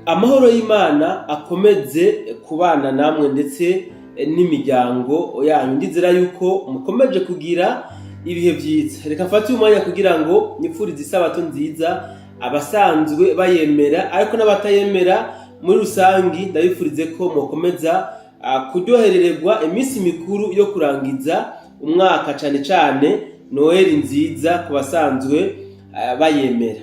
Amahoro y'Imana akomeze kubana namwe ndetse n'imiryango yanyu. Ndizera yuko mukomeje kugira ibihe byiza. Reka mfate umwanya kugira ngo nyipfurize isabato nziza abasanzwe bayemera ariko n'abatayemera muri rusangi. Ndabifurize ko mukomeza kuryoherererwa iminsi mikuru yo kurangiza umwaka, cane cane Noel nziza ku basanzwe bayemera.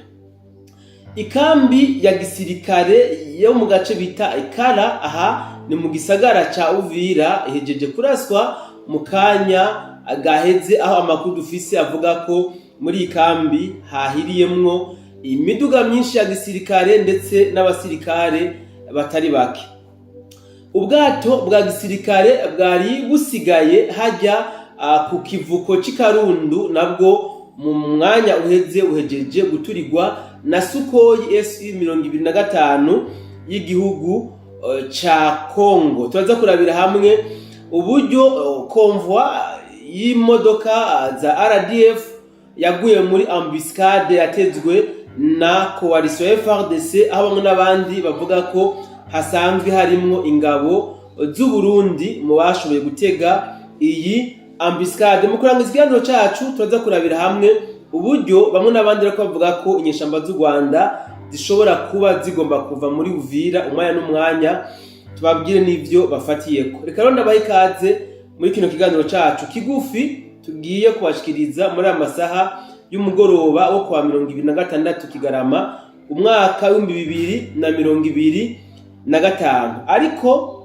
Ikambi ya gisirikare yo mu gace bita Ikara, aha ni mu gisagara ca Uvira, ihejeje kuraswa mu kanya gaheze, aho amakuru dufise avuga ko muri ikambi hahiriyemwo imiduga myinshi ya gisirikare ndetse n'abasirikare batari bake. Ubwato bwa gisirikare bwari busigaye hajya ku kivuko c'Ikarundu, nabwo mu mwanya uheze uhejeje guturirwa na Sukhoi Su-25 y'igihugu ca Kongo. Turaza kurabira hamwe uburyo convoi y'imodoka za RDF yaguye muri embuscade yatezwe na coalition FARDC, aho bamwe n'abandi bavuga ko hasanzwe harimwo ingabo z'u Burundi mu bashoboye gutega iyi embuscade. Mu kurangiza ikiganiro cacu turaza kurabira hamwe uburyo bamwe n'abandi bariko bavuga ko inyeshamba z'u Rwanda zishobora kuba zigomba kuva muri Uvira umwanya n'umwanya, tubabwire n'ivyo bafatiyeko. Reka rero ndabaha ikaze muri kino kiganiro cacu kigufi tugiye kubashikiriza muri amasaha y'umugoroba wo kwa 26 Kigarama umwaka w'2025. Ariko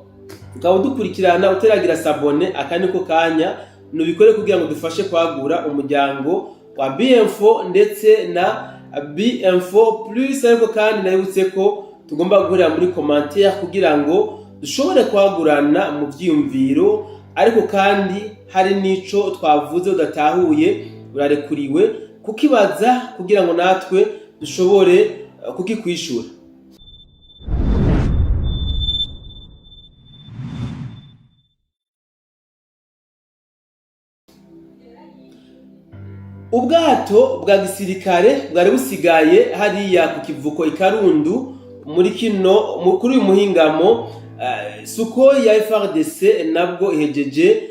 ukaba dukurikirana uteragira sabone, akaniko kanya nubikore kugira ngo dufashe kwagura umuryango wa BM4 ndetse na BM4 Plus. Ariko kandi nabibutse ko tugomba guhurira muri commentaire kugira ngo dushobore kwagurana mu vyiyumviro, ariko kandi hari nico twavuze udatahuye urarekuriwe kukibaza kugira ngo natwe dushobore kukikwishura. Ubwato bwa gisirikare bwari busigaye hariya ku kivuko Ikarundu kuri uyu muhingamo. Sukhoi ya FARDC nabwo ihejeje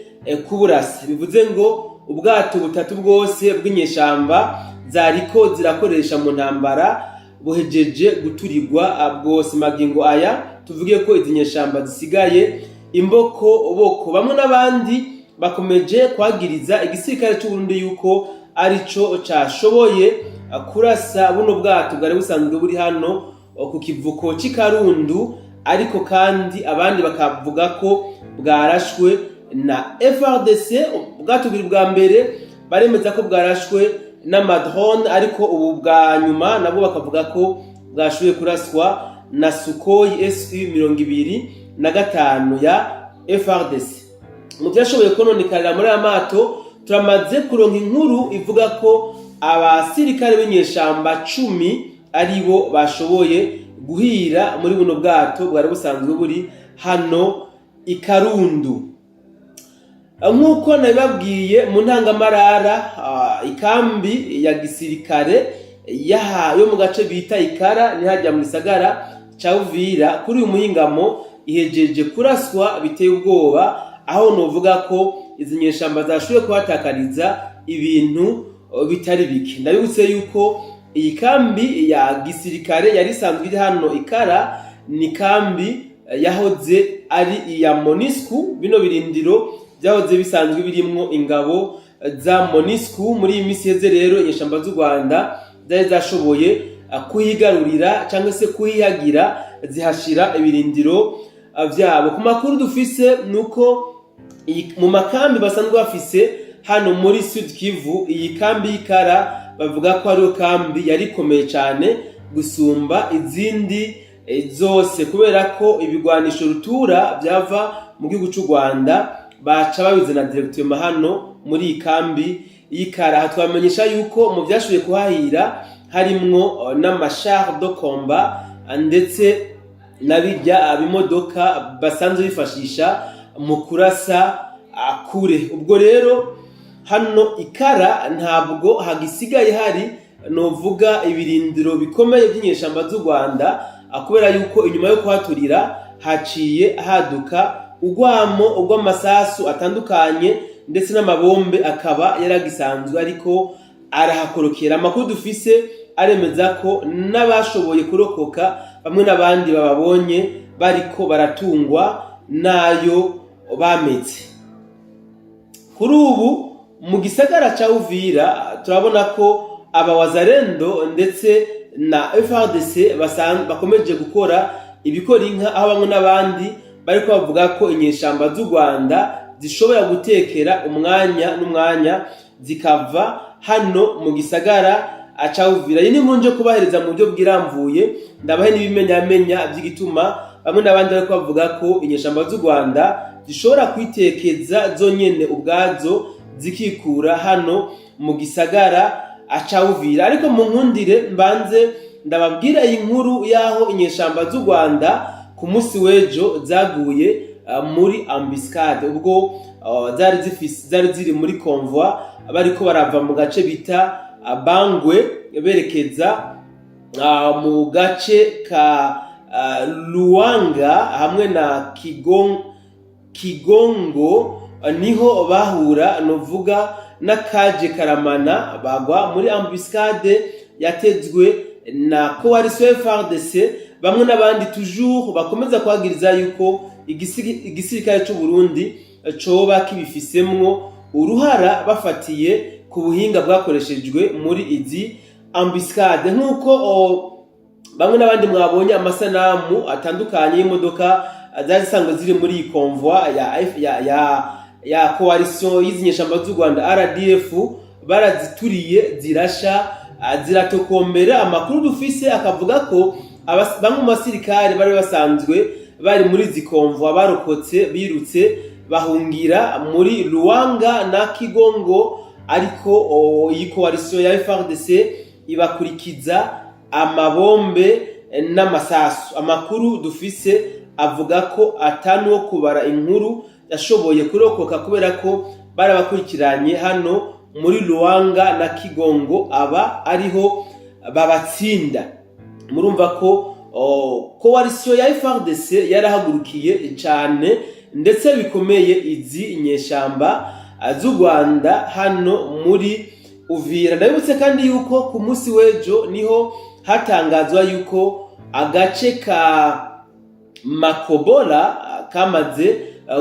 kuburasa. Bivuze ngo ubwato butatu bwose bw'inyeshamba zariko zirakoresha mu ntambara buhejeje guturirwa bwose. Magingo aya tuvuge ko izi nyeshamba zisigaye imbokoboko. Bamwe n'abandi bakomeje kwagiriza igisirikare cy'u Burundi yuko arico cashoboye kurasa buno bwato bwari busanzwe buri hano ku kivuko c'Ikarundu, ariko kandi abandi bakavuga ko bwarashwe na FARDC. Ubwato buri bwa mbere baremeza ko bwarashwe n'amadrone, ariko ubu bwa nyuma nabwo bakavuga ko bwashoboye kuraswa na Sukhoi Su-25 ya FARDC. Mu byashoboye kononekarira muri amato, turamaze kuronka inkuru ivuga ko abasirikare b'inyeshamba 10 aribo bashoboye guhira muri buno bwato bwari busanzwe buri hano Ikarundu. Nk'uko nabibabwiye mu ntangamarara, ikambi ya gisirikare yo mu gace bita Ikara ni hajya mu gisagara ca Uvira kuri uyu muhingamo ihejeje kuraswa biteye ubwoba, aho novuga ko izi nyeshamba zashoboye kuhatakariza ibintu bitari bike. Ndabibutse yuko iyi kambi ya gisirikare yari isanzwe iri hano Ikara ni kambi yahoze ari iya MONUSCO. Bino birindiro byahoze bisanzwe birimwo ingabo za MONUSCO. Muri iyi minsi heze rero inyeshamba z'u Rwanda zari zashoboye kuhigarurira cyangwa se kuhihagira zihashira ibirindiro vyabo. Ku makuru dufise nuko mu makambi basanzwe bafise hano muri Sud Kivu, iyi kambi y'Ikara bavuga ko ariyo kambi yari ikomeye cyane gusumba izindi zose, kubera ko ibigwanisho rutura byava mu gihugu cy'u Rwanda baca babizana directement hano muri iyi kambi y'Ikara. Twamenyesha yuko mu byashoboye kuhahira harimwo n'amachar de combat ndetse n'abijya bimodoka basanzwe bifashisha mu kurasa kure. Ubwo rero hano Ikara ntabwo hagisigaye hari novuga ibirindiro bikomeye by'inyeshamba z'u Rwanda, kubera yuko inyuma yo kuhaturira haciye haduka urwamo rw'amasasu atandukanye ndetse n'amabombe akaba yaragisanzwe ariko arahakorokera. Amakuru dufise aremeza ko n'abashoboye kurokoka bamwe n'abandi bababonye bariko baratungwa nayo bameze. Kuri ubu mu gisagara ca Uvira turabona ko abawazalendo ndetse na FARDC bakomeje gukora ibikora inka, aho bamwe n'abandi bariko bavuga ko inyeshamba z'u Rwanda zishobora gutekera umwanya n'umwanya zikava hano mu gisagara ca Uvira. Iyi ni inkuru nje kubahereza mu buryo bwiramvuye, ndabahe n'ibimenyamenya by'igituma bamwe n'abandi bariko bavuga ko inyeshamba z'u Rwanda zishobora kwitekeza zonyene ubwazo zikikura hano mu gisagara ca Uvira. Ariko mu nkundire mbanze ndababwira iyi nkuru yaho inyeshamba z'u Rwanda ku munsi w'ejo zaguye muri ambuscade, ubwo zari ziri muri convoi bariko barava mu gace bita Bangwe berekeza mu gace ka Luanga hamwe na Kigongo, niho bahura novuga n'akaje karamana bagwa muri ambuscade yatezwe na coalition FARDC. Bamwe n'abandi toujours bakomeza kwagiriza yuko igisirikare cy'u Burundi coba kibifisemwo uruhara bafatiye ku buhinga bwakoreshejwe muri izi ambuscade. Nk'uko bamwe n'abandi mwabonye amasanamu atandukanye y'imodoka zari zisanzwe ziri muri iyi convoi ya coalition y'izinyeshamba z'u Rwanda RDF, barazituriye zirasha ziratokombera. Amakuru dufise akavuga ko bamwe mu basirikare bari basanzwe bari muri izi convoi barokotse birutse bahungira muri Luanga na Kigongo, ariko iyi coalition ya FARDC ibakurikiza amabombe n'amasasu. Amakuru dufise avuga ko atanu wo kubara inkuru yashoboye kurokoka kubera ko barabakurikiranye hano muri Luanga na Kigongo, aba ariho babatsinda. Murumva ko coalition ya FARDC yarahagurukiye cyane ndetse bikomeye izi nyeshamba z'u Rwanda hano muri Uvira. Ndabibutse kandi yuko ku munsi w'ejo niho hatangazwa yuko agace ka Makobola kamaze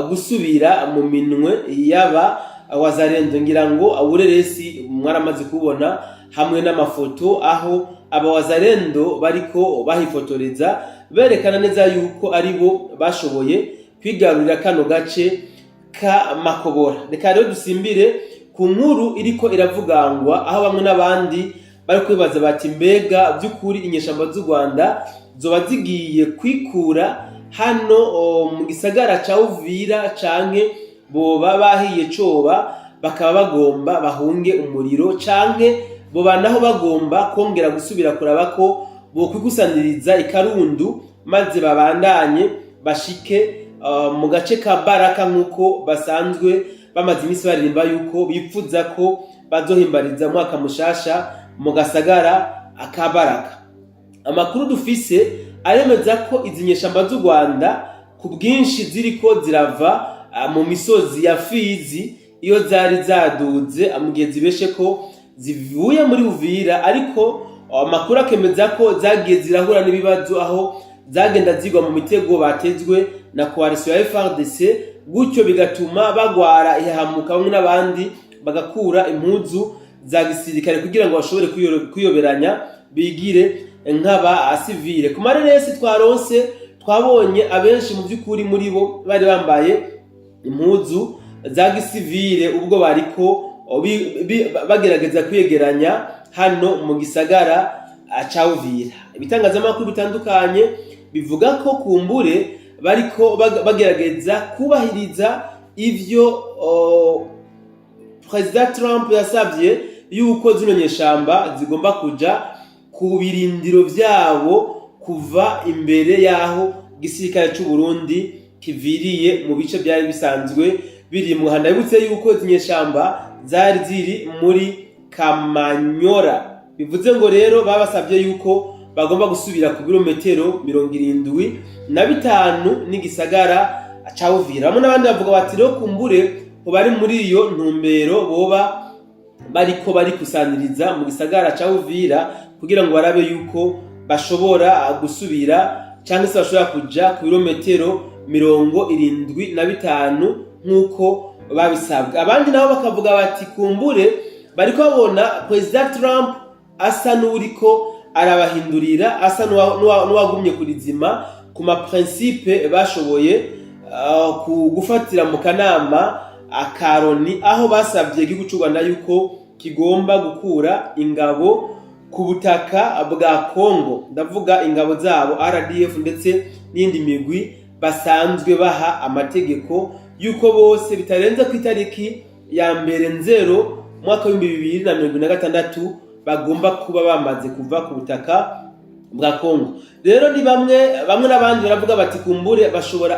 gusubira mu minwe y'aba wazalendo. Ngira ngo abureresi mwaramaze kubona hamwe n'amafoto aho aba wazalendo bariko bahifotoreza berekana neza yuko aribo bashoboye kwigarurira kano gace ka Makobola. Reka rero dusimbire ku nkuru iriko iravugangwa aho bamwe n'abandi bari kwibaza bati mbega by'ukuri inyeshamba z'u Rwanda zoba zigiye kwikura hano mu gisagara ca Uvira canke boba bahiye coba bakaba bagomba bahunge umuriro, canke boba naho bagomba kongera gusubira kuraba ko bokwigusaniriza ikarundu maze babandanye bashike mu gace ka Baraka nk'uko basanzwe bamaze iminsi baririmba yuko bipfuza ko bazohimbariza mwaka mushasha mu gasagara ka Baraka. Amakuru dufise aremeza ko izi nyeshamba z'u Rwanda ku bwinshi ziriko zirava mu misozi ya Fizi iyo zari zaduze mu gihe zibeshe ko zivuye muri Uvira, ariko amakuru akemeza ko zagiye zirahura n'ibibazo aho zagenda zigwa mu mitego batezwe na coalition ya FARDC, gutyo bigatuma bagwara ihahamuka bamwe n'abandi bagakura impuzu za gisirikare kugira ngo bashobore kuyoberanya bigire nk'aba civile. Ku mareresi twaronse twabonye abenshi mu by'ukuri muri bo bari bambaye impuzu za gisivile ubwo bariko bagerageza kwegeranya hano mu gisagara ca Uvira. Ibitangazamakuru bitandukanye bivuga ko kumbure bariko bagerageza kubahiriza ivyo President Trump yasavye yuko zino nyeshamba zigomba kuja ku birindiro vyabo kuva imbere yaho gisirikare cy'u Burundi kiviriye mu bice byari bisanzwe biri mu handa. Bibutse yuko zinyeshamba zari ziri muri Kamanyora, bivuze ngo rero babasabye yuko bagomba gusubira ku birometero 75 n'igisagara ca Uvira. Bamwe n'abandi bavuga bati rero kumbure ko bari muri iyo ntumbero boba bariko kusaniriza mu gisagara ca Uvira kugira ngo barabe yuko bashobora gusubira cyangwa se bashobora kuja ku birometero 75 nk'uko babisabwa. Abandi nabo bakavuga bati kumbure bariko babona President Trump asa n'uriko arabahindurira, asa n'uwagumye kurizima ku ma principe bashoboye gufatira mu kanama akaroni, aho basabye igihugu cy'u Rwanda yuko kigomba gukura ingabo ku butaka bwa Kongo, ndavuga ingabo zabo RDF ndetse n'indi migwi basanzwe baha amategeko yuko bose bitarenze ku itariki ya mbere nzero mwaka wa 2026 bagomba kuba bamaze kuva ku butaka bwa Kongo. Rero ni bamwe n'abandi baravuga bati kumbure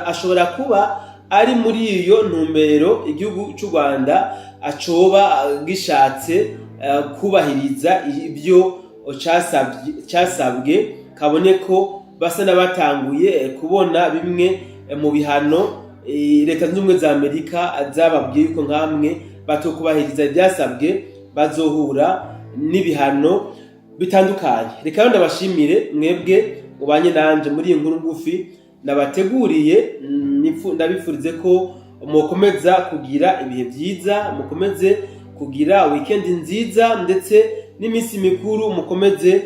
ashobora kuba ari muri iyo ntumbero igihugu cy'u Rwanda acoba gishatse kubahiriza ibyo cyasabwe, kabone ko basa n'abatanguye kubona bimwe mu bihano leta zunze ubumwe za Amerika zababwiye yuko nkamwe batokubahiriza ibyasabwe bazohura n'ibihano bitandukanye. Reka rero ndabashimire mwebwe ubanye nanje muri iyi nkuru ngufi nabateguriye. Ndabifurize ko mukomeza kugira ibihe byiza, mukomeze kugira weekend nziza ndetse n'iminsi mikuru mukomeze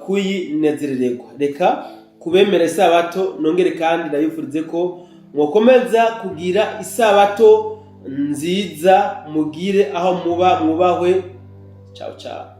kuyinezerererwa. Reka kubemera isabato nongere kandi ndabifurize ko mukomeza kugira isabato nziza, mugire aho muba mwubahwe. Ciao ciao.